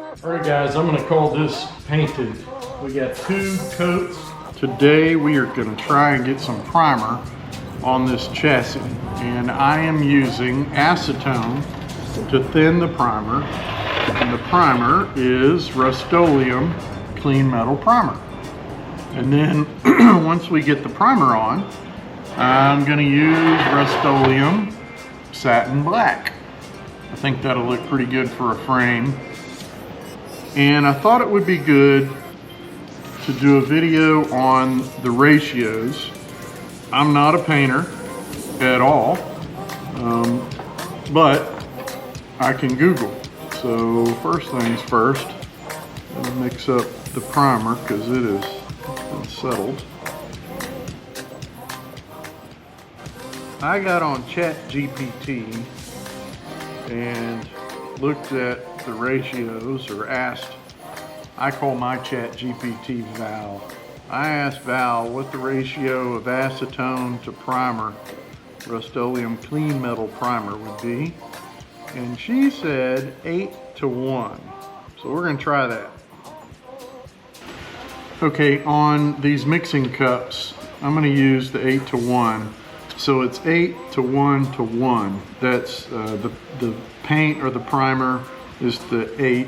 Alright guys, I'm going to call this painted. We got 2 coats. Today we are going to try and get some primer on this chassis. And I am using acetone to thin the primer. And the primer is Rust-Oleum Clean Metal Primer. And then once we get the primer on, I'm going to use Rust-Oleum Satin Black. I think that'll look pretty good for a frame. And I thought it would be good to do a video on the ratios. I'm not a painter at all, but I can Google. So first things first, I'll mix up the primer because it is settled. I got on ChatGPT and looked at the ratios, or asked, I call my ChatGPT Val. I asked Val what the ratio of acetone to primer, Rust-Oleum Clean Metal Primer, would be, and she said 8:1. So we're going to try that. Okay, on these mixing cups, I'm going to use the 8:1. So it's 8:1:1. That's the paint or the primer is the 8,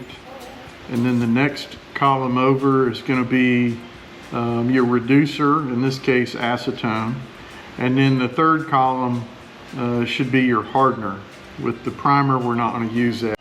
and then the next column over is going to be your reducer, in this case acetone, and then the third column should be your hardener. With the primer, we're not going to use that.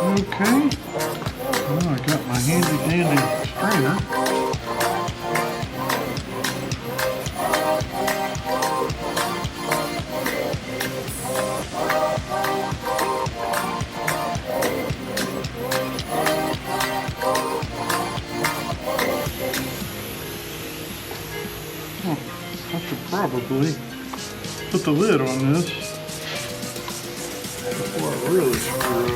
Okay, well, I got my handy dandy strainer. Oh, I should probably put the lid on this before I really screw it.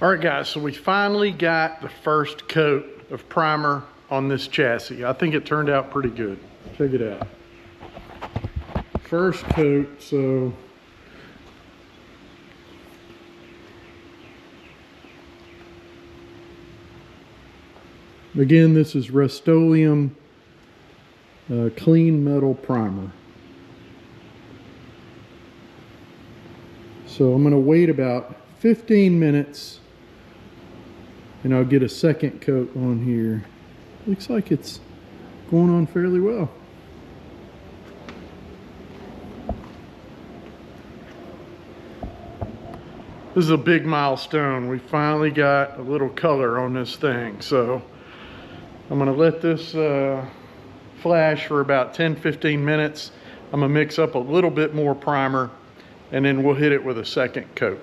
All right guys, so we finally got the first coat of primer on this chassis. I think it turned out pretty good. Check it out. First coat, so again, this is Rust-Oleum Clean Metal Primer. So I'm going to wait about 15 minutes and I'll get a second coat on here. Looks like it's going on fairly well. This is a big milestone. We finally got a little color on this thing. So I'm gonna let this flash for about 10-15 minutes. I'm gonna mix up a little bit more primer and then we'll hit it with a second coat.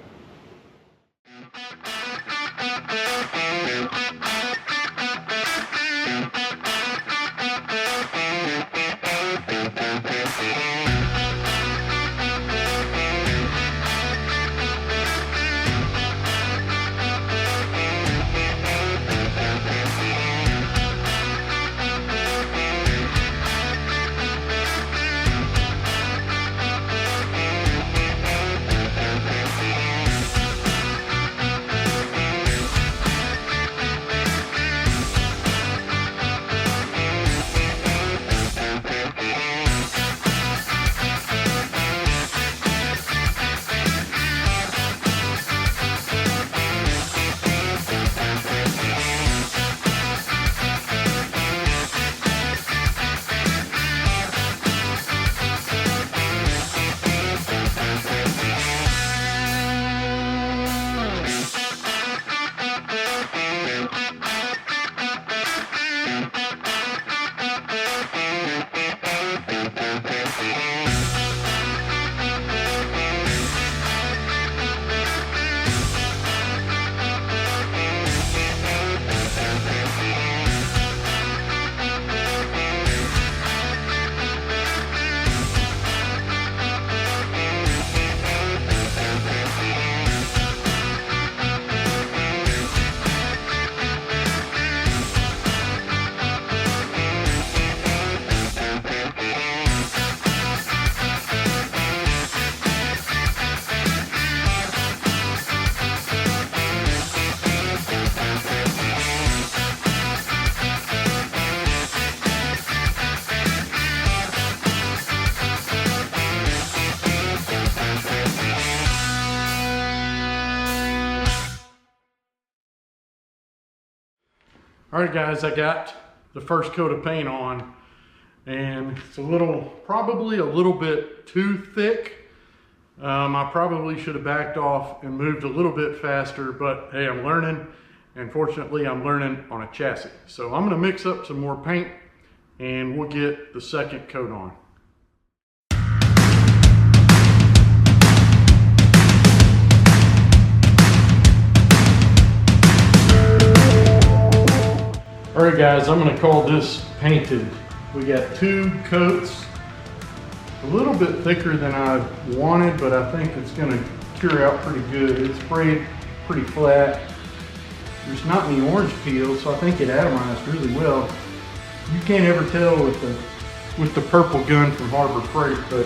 All right guys, I got the first coat of paint on, and it's probably a little bit too thick. I probably should have backed off and moved a little bit faster, but hey, I'm learning, and fortunately I'm learning on a chassis. So I'm gonna mix up some more paint and we'll get the second coat on. All right guys, I'm gonna call this painted. We got 2 coats, a little bit thicker than I wanted, but I think it's gonna cure out pretty good. It's sprayed pretty flat. There's not any orange peel, so I think it atomized really well. You can't ever tell with the purple gun from Harbor Freight, but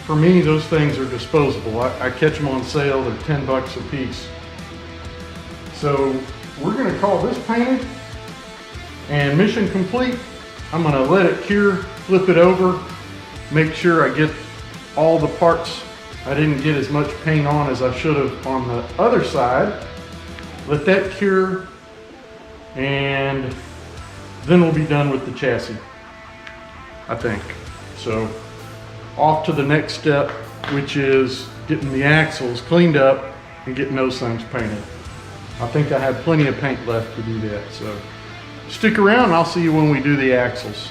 for me, those things are disposable. I catch them on sale, they're 10 bucks a piece. So we're gonna call this painted. And mission complete. I'm gonna let it cure, flip it over, make sure I get all the parts. I didn't get as much paint on as I should have on the other side. Let that cure, and then we'll be done with the chassis, I think. So off to the next step, which is getting the axles cleaned up and getting those things painted. I think I have plenty of paint left to do that, so. Stick around, I'll see you when we do the axles.